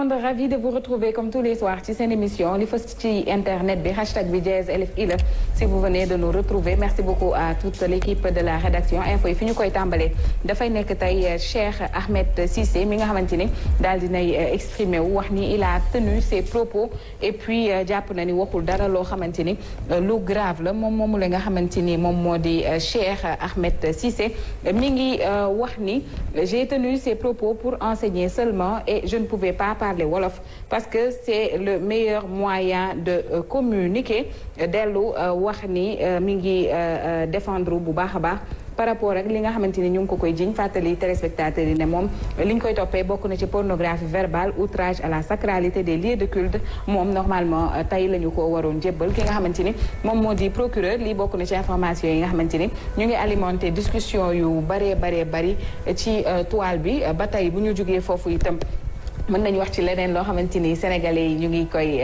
Bande, ravi de vous retrouver comme tous les soirs ci seen émission li fës ci internet bi hashtag bi Jazz LFI la si vous venez de nous retrouver merci beaucoup à toute l'équipe de la rédaction info yi fi ñu koy tàmbalee dafay nekk tey Cheikh Ahmed Cissé mi nga xamante ni daal dinay exprimé wu wax ni il a tenu ses propos et puis jàpp na ni waxul dara loo xamante ni lu grave la moomu la nga xamante ni moom moo di Cheikh Ahmed Cissé mi ngi wax ni j'ai tenu ses propos pour enseigner seulement et je ne pouvais pas parler wolof parce que c'est le meilleur moyen de communiquer dellu wax ni mi ngi défendre bu baax a baax par rapport ak li nga xamante ni ñu ngi ko koy jiñ fàttali téléspectateurs yi ne moom li ñu koy toppee bokk na ci pornographie verbale outrage à la sacralité des lieux de culte moom normalement tey la ñu ko waroon jébbal ki nga xamante ni moom moo di procureur lii bokk na ci information yi nga xamante ni ñu ngi alimenté discussion yu bari ci toile bi ba tey bu ñu jógee foofu itam mën nañu wax ci leneen loo xamante ni sénégalais yi ñu ngi koy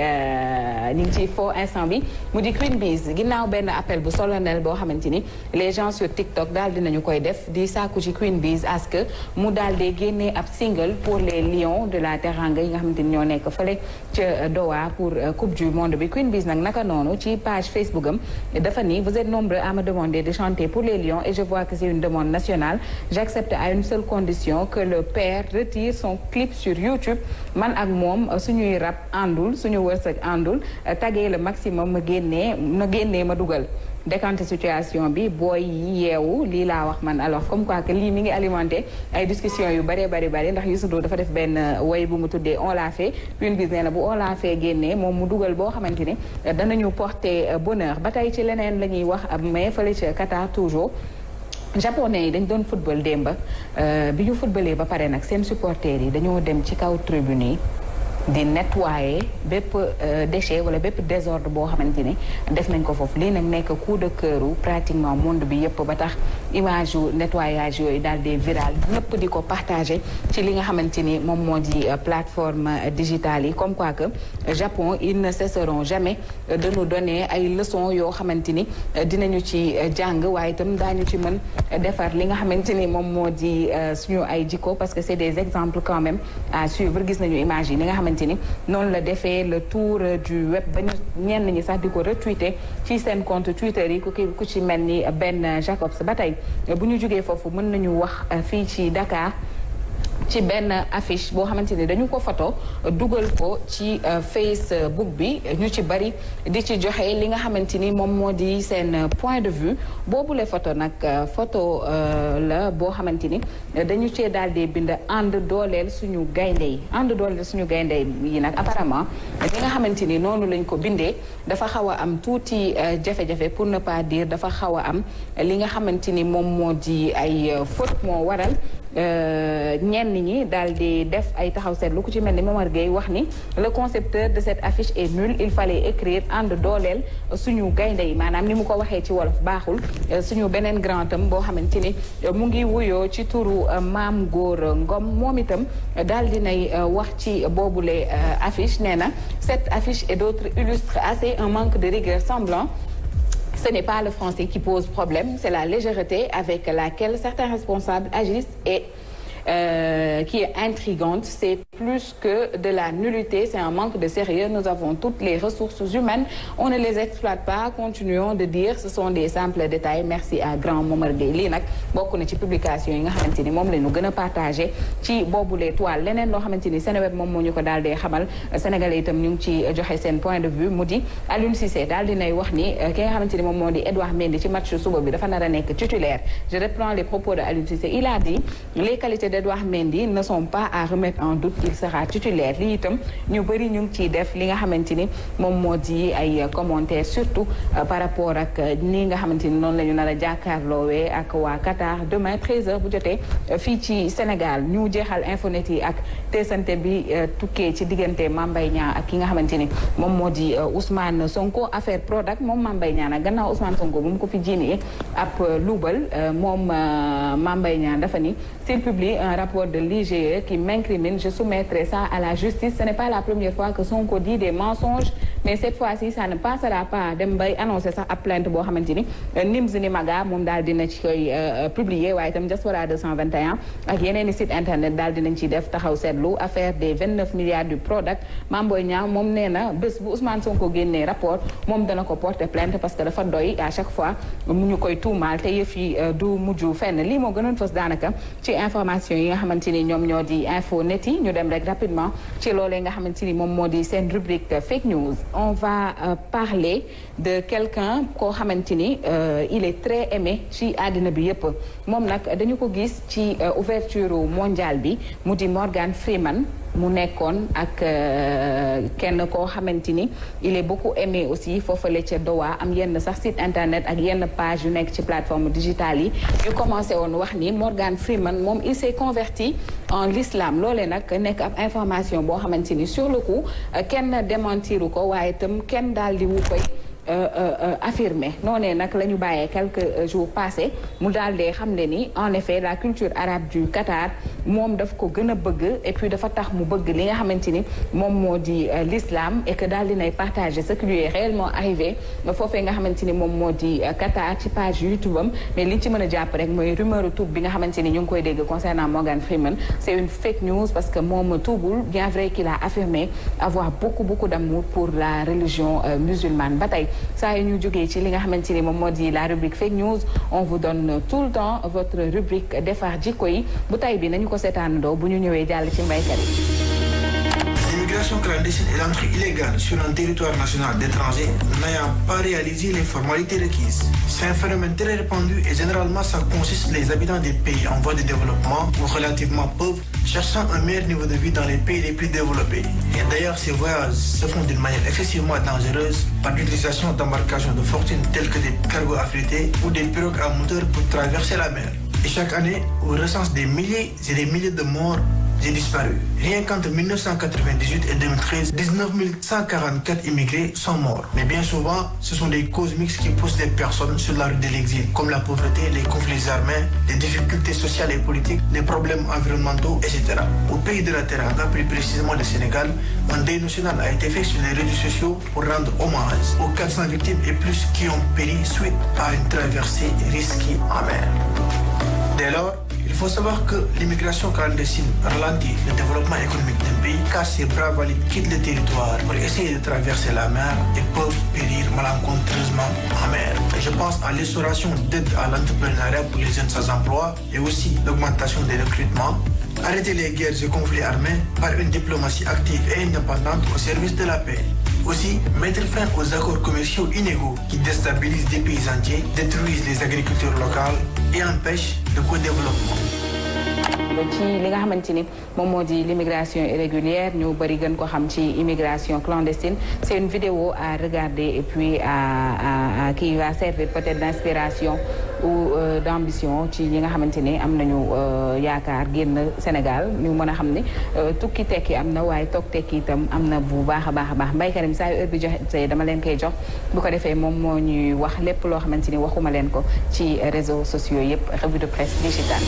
ñu ngi ci faux instant bi mu di Queen Biz ginnaaw benn appel bu solennel boo xamante ni les gens sur TikTok daal dinañu koy def di sàkku ci Queen Biz à ce que mu daal di génnee ab single pour les lions de la Teranga yi nga xamante ni ñoo nekk fële ca Doha pour coupe du monde bi Queen Biz nag naka noonu ci page Facebook am dafa ni vous êtes nombreux à me demander de chanter pour les lions et je vois que c'est une demande nationale j'accepte à une seule condition que le père retire son clip sur YouTube man ak moom suñuy rap àndul suñu wërsëg àndul tagee le maximum ma génnee ma dugal décanté situation bi booy yeewu lii laa wax man alors comme quoi que lii mi ngi alimenté ay discussion yu bari ndax Youssou Ndour dafa def benn woy bu mu tuddee on l'a fait Queen Biz nee na bu on l'a fait génnee moom mu dugal boo xamante ni danañu porter bonheur ba tey ci leneen la ñuy wax mais fële ca Qatar toujours japonais yi dañ doon football démba bi ñu footballee ba pare nag seen supporters yi dañoo dem ci kaw tribune yi di nettoyer bépp déchet wala bépp désordre boo xamante ni def nañ ko foofu lii nag nekk coup de cœur pratiquement monde bi yëpp ba tax image yu nettoyage yooyu daal di viral ñëpp di ko partager ci li nga xamante ni moom moo di plateforme digitale yi comme quoi que Japon ils ne cesseront jamais de nous donner ay leçons yoo xamante ni dinañu ci jàng waaye itam daañu ci mën defar li nga xamante ni moom moo di suñu ay jikko parce que c'est des exemples quand même à suivre gis nañu image yi ni nga xamante ni noonu la defee le tour du web ba ñu ñenn ñi sax di ko retweeter ci seen compte Twitter yi ku ci mel ni Ben Jacobs ba tey bu ñu jógee foofu mën nañu wax fii ci Dakar ci benn affiche boo xamante ni dañu ko photo dugal ko ci Facebook bi ñu ci bari di ci joxe li nga xamante ni moom moo di seen point de vue boobule photo nag photo la boo xamante ni dañu cee daal di bind ànd dooleel suñu gaynde yi ànd dooleel suñu gaynde yi nag apparemment li nga xamante ni noonu lañ ko bindee dafa xaw a am tuuti jafe-jafe pour ne pas dire dafa xaw a am li nga xamante ni moom moo di ay faute moo waral ñenn ñi daal di def ay taxaw seetlu ku ci mel ni Momar Gueye wax ni le concepteur de cette affiche est nul il fallait écrire ànd dooleel suñu gaynde yi maanaam ni mu ko waxee ci wolof baaxul suñu beneen grand tam boo xamante ni mu ngi wuyoo ci turu Maam Góor Ngom moom itam daal dinay wax ci boobule affiche nee na cette affiche et d'autres illustrent assez un manque de rigueur semblant. Ce n'est pas le français qui pose problème, c'est la légèreté avec laquelle certains responsables agissent et qui est intrigante. C'est plus que de la nullité, c'est un manque de sérieux. Nous avons toutes les ressources humaines, on ne les exploite pas. Continuons de dire, ce sont des simples détails. Merci à grand Momar Gueye. Lii nag bokk na ci publication yi nga xamante ni moom la ñu gën a partagé ci boobule toile leneen loo xamante ni Seneweb moom moo ñu ko daal dee xamal sénégalais itam ñu ngi ci joxe seen point de vue mu di Aliou Cissé daal dinay wax ni ki nga xamante ni moom moo di Edouard Mendy ci match suba bi dafa nar a nekk titulaire. Je reprends les propos de Aliou Cissé. Il a dit les qualités d'Edouard Mendy ne sont pas à remettre en doute, il sera titulaire. Lii itam ñu bëri ñu ngi ciy def li nga xamante ni moom moo di ay commentaires surtout par rapport ak ni nga xamante ni noonu la ñu nar a jàkkaarloowee ak waa Qatar demain 13h bu jotee fii ci Sénégal. ñu jeexal infonet yi ak teesante bi tukkee ci diggante Mame Mbaye Niang ak ki nga xamante ni moom moo di Ousmane Sonko affaire Prodac moom Mame Mbaye Niang nag gannaaw Ousmane Sonko bu mu ko fi jiinee ab luubal moom Mame Mbaye Niang dafa ni s'il publie un rapport de l'IGE qui m'incrimine je soumets soumettre ça à la justice. Ce n'est pas la première fois que Sonko dit des mensonges, mais cette fois-ci ça ne passera pas dem bay annoncer sax ab plainte boo xamante ni Nims ni Maga moom daal dina ci koy publier waaye itam Diaspora 221 ak yeneen i site internet daal dinañ ci def taxaw seetlu affaire des 29 milliards du Prodac. Mame Boye Niang moom nee na bés bu Ousmane Sonko génnee rapport moom dana ko porter plainte parce que dafa doy à chaque fois mu ñu koy tuumaal te yëf yi du mujj fenn lii moo gënoon fës daanaka ci information yi nga xamante ni ñoom ñoo di info net yi ñu dem rek rapidement ci loolee nga xamante ni moom moo di seen rubrique fake news. On va parler de quelqu'un koo xamante ni il est très aimé ci àddina bi yëpp moom nag dañu ko gis ci ouverture mondiale bi mu di Morgan Freeman mu nekkoon ak kenn koo xamante ni il est beaucoup aimé aussi foofale ca Doha am yenn sax site internet ak yenn page yu nekk ci plateforme digitale yi yu commencé woon wax ni Morgan Freeman moom il s'est converti en l'islam loolee nag nekk ab information boo xamante ni sur le coup kenn démentiru ko waaye itam kenn daal di wu koy affirmé noonee nag la ñu bàyyee quelques jours passés mu daal dee xam ne ni en effet la culture arabe du Qatar moom daf ko gën a bëgg et puis dafa tax mu bëgg li nga xamante ni moom moo di l'islam et que daal dinay partager ce qui lui est réellement arrivé foofee nga xamante ni moom moo di Qatar ci page YouTube am mais liñ ci mën a jàpp rek mooy rumeur tuub bi nga xamante ni ñu ngi koy dégg concernant Morgan Freeman c'est une fake news parce que moom tuubul bien vrai qu'il a affirmé avoir beaucoup d'amour pour la religion musulmane ba tey saa yu ñu jógee ci li nga xamante ni moom moo di la rubrique fake news on vous donne tout le temps votre rubrique defar jikko yi bu tay bi nañu ko seetaandoo bu ñu ñëwee jàll ci mbaykat yi. L'immigration clandestine est l'entrée illégale sur un territoire national d'étrangers n'ayant pas réalisé les formalités requises. C'est un phénomène très répandu et généralement ça consiste les habitants des pays en voie de développement ou relativement pauvres cherchant un meilleur niveau de vie dans les pays les plus développés. Et d'ailleurs, ces voyages se font d'une manière excessivement dangereuse par l'utilisation d'embarcations de fortune telles que des cargos affrétés ou des pirogues à moteur pour traverser la mer. Et chaque année, on recense des milliers et des milliers de morts et disparus. Rien qu'entre 1998 et 2013, 19 144 immigrés sont morts. Mais bien souvent, ce sont des causes mixtes qui poussent les personnes sur la route de l'exil, comme la pauvreté, les conflits armés, les difficultés sociales et politiques, les problèmes environnementaux, etc. Au pays de la Teranga, plus précisément le Sénégal, un deuil national a été fait sur les réseaux sociaux pour rendre hommage aux 400 victimes et plus qui ont péri suite à une traversée risquée en mer. Dès lors, il faut savoir que l'immigration clandestine ralentit le développement économique d'un pays car ces braves valides quittent le territoire pour essayer de traverser la mer et peuvent périr malencontreusement en mer. Je pense à l'instauration d'aide à l'entrepreneuriat pour les jeunes sans emploi et aussi l'augmentation des recrutements. Arrêter les guerres et conflits armés par une diplomatie active et indépendante au service de la paix. Aussi, mettre fin aux accords commerciaux inégaux qui déstabilisent des pays entiers, détruisent les agricultures locales et empêchent le co-développement. ci li nga xamante ni moom moo di l'immigration irrégulière ñu bëri gën ko xam ci immigration clandestine c'est une vidéo à regarder et puis à qui va servir peut-être d'inspiration ou d'ambition ci ñi nga xamante ni am nañu yaakaar génn Sénégal ñu mën a xam ne tukki tekki am na waaye toog tekki itam am na bu baax a baax Mbaye Karim saa yu heure bi joxe dama leen koy jox bu ko defee moom moo ñuy wax lépp loo xamante ni waxuma leen ko ci réseaux sociaux yëpp revue de presse digitale.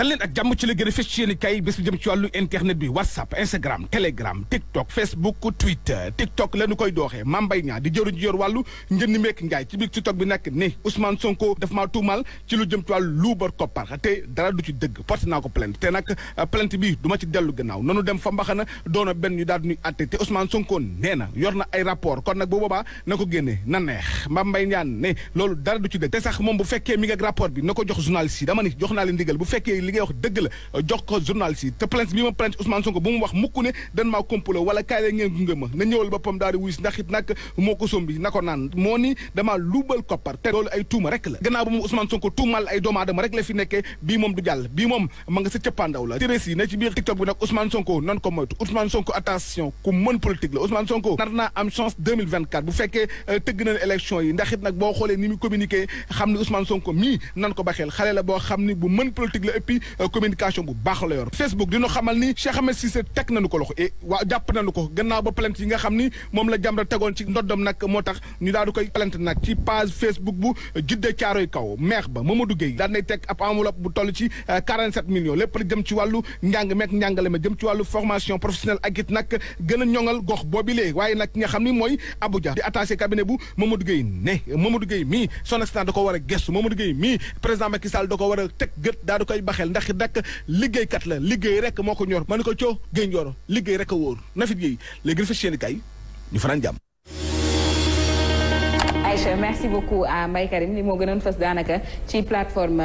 dal leen ak jàmm ci la gën a fës ci yéen kay bés bu jëm ci wàllu internet bi WhatsApp Instagram Telegram TikTok Facebook Twitter TikTok la ñu koy dooxee Mame Mbaye Niang di jëruñ ji yor wàllu njënd meek njaay ci biir TikTok bi nag ne Ousmane Sonko daf maa tuumal ci lu jëm ci wàllu luubar koppar te dara du ci dëgg porté naa ko plainte te nag plainte bi du ma ci dellu gannaaw nanu dem fa mbaxana doona benn ñu daal ñuy atte te Ousmane Sonko nee na yor na ay rapport kon nag bu boobaa na ko génne na neex Mame Mbaye Niang ne loolu dara du ci dëgg te sax moom bu fekkee mi nga ak rapport bi na ko jox journaliste yi dama ni jox naa leen ndigal bu fekkee li ngay wax dëgg la jox ko journaliste yi te plainte bi ma plainte Ousmane Sonko bu mu wax mukk ne dan maa complot wala kaay la ngeen gunge ma na ñëwal boppam daal di wuy ndax it nag moo ko sombi na ko naan moo ni damaa luubal koppar te loolu ay tuuma rek la gannaaw ba mu Ousmane Sonko tuumal ay doomu aadama rek la fi nekkee bii moom du jàll bii moom ma nga sa cëppaandaw la téres yi ne ci biir TikTok bi nag Ousmane Sonko nan ko moytu Ousmane Sonko attention ku mën politique la Ousmane Sonko nar naa am chance 2024 bu fekkee tëgg na élection yi ndax it nag boo xoolee ni mu communiqué xam ni Ousmane Sonko mii nan ko baxeel xale la boo xam ni bu mën politique la et puis communication bu baax la yor Facebook dina xamal ni Cheikh Ahmed Cissé teg nañu ko loxo et waa jàpp nañu ko gannaaw ba plainte yi nga xam ni moom la Jamra tegoon ci ndoddam nag moo tax ñu daal di koy plainte nag ci page Facebook bu Jidde Caaroy Kaw maire ba Mamadou Gueye daan nay teg ab enveloppe bu toll ci 47 millions lépp la jëm ci wàllu njàng meek njàngale ma jëm ci wàllu formation professionnelle ak it nag gën a ñoŋal gox boobi lee waaye nag nga xam ni mooy Abuja di attaché cabinet bu Mamadou Gueye ne Mamadou Gueye mii son excellence da ko war a gestu Mamadou Gueye mii président Macky Sall da ko war a teg gët daa di koy baxel ndax dak liggéeykat la liggéey rek moo ko ñor ma ni ko coo Gueye Ndioro liggéey rek a wóor Nafit Gueye léegi fa chaîne kay ñu fanaan jàmm. Aïcha merci beaucoup à Mbaye Karim li moo gënoon fës daanaka ci plateforme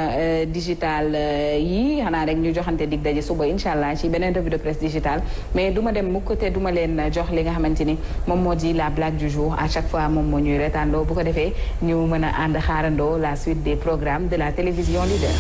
digitale yi xanaa rek ñu joxante dig daje suba incha allah ci beneen revue de presse digitale mais du ma dem mukk te du ma leen jox li nga xamante ni moom moo di la blague du jour à chaque fois moom moo ñuy retaandoo bu ko defee ñu mën a ànd xaarandoo la suite des programmes de la télévision leader.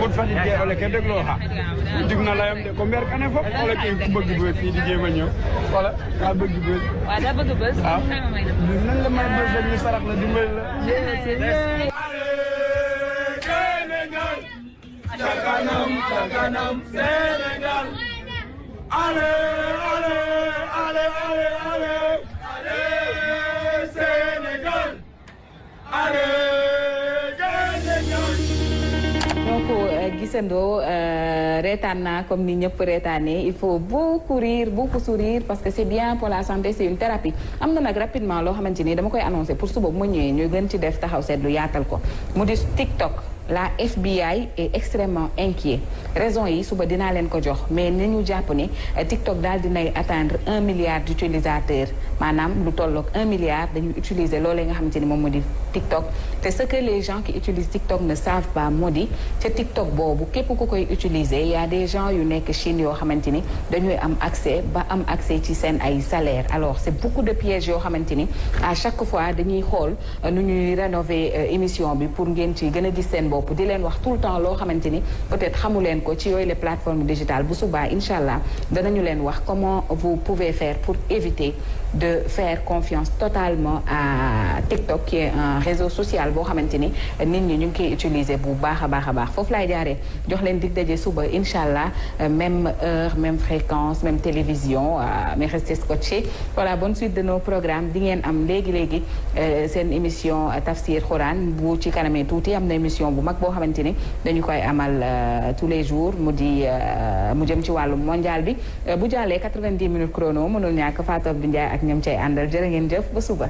mut fati je ole ke dégloo xa dig na layam de ko mber kane fop ole ke ku bëgg bës fii di jéem a ñëw wala kaa bëgg bës waaw daa bëgg bës waaw nan la may bës rek ñu sarax la dimbali la Sénégal Sénégal allez allez allez allez allez allez Sénégal allez donc gisandoo reetaan naa comme ni ñëpp reetaanee il faut beaucoup rire beaucoup sourire parce que c'est bien pour la santé c'est une thérapie am na nag rapidement loo xamante ni dama koy annoncer pour suba bu ma ñëwee ñu gën ci def taxaw seetlu yaatal ko mu di TikTok. La FBI est extrêmement inquiet raison yi suba dinaa leen ko jox mais ni ñu jàpp ni TikTok daal dinay atteindre 1 milliard d'utilisateurs maanaam lu tolloog 1 milliard dañuy utiliser loolee nga xamante ni moom moo di TikTok te ce que les gens qui utilisent TikTok ne savent pas moo di ca TikTok boobu képp ku koy utiliser y a des gens yu nekk Chine yoo xamante ni dañuy am accès ba am accès ci seen ay salaire alors c'est beaucoup de pièges yoo xamante ni à chaque fois dañuy xool nu ñuy rénover émission bi pour ngeen ci gën a gis seen bopp di leen wax tout le temps loo xamante ni peut-être xamu leen ko ci yooyu les plateformes digitales bu subaa incha allah danañu leen wax comment vous pouvez faire pour éviter de faire confiance totalement à TikTok qui est un réseau social boo xamante ni nit ñi ñu ngi koy utiliser bu baax a baax a baax foofu laay jaaree jox leen dig daje suba incha allah même heure même fréquence même télévision mais restez scotchés voilà bonne suite de nos programmes di ngeen am léegi seen émission Tafsir Quran bu ci kanamee tuuti am na émission bu mag boo xamante ni dañu koy amal tous les jours mu jëm ci wàllu mondial bi bu jàllee 90 minutes chrono mënul ñàkk Fatou Abdou Ndiaye ak ñoom cay àndal jërë ngeen jëf ba suba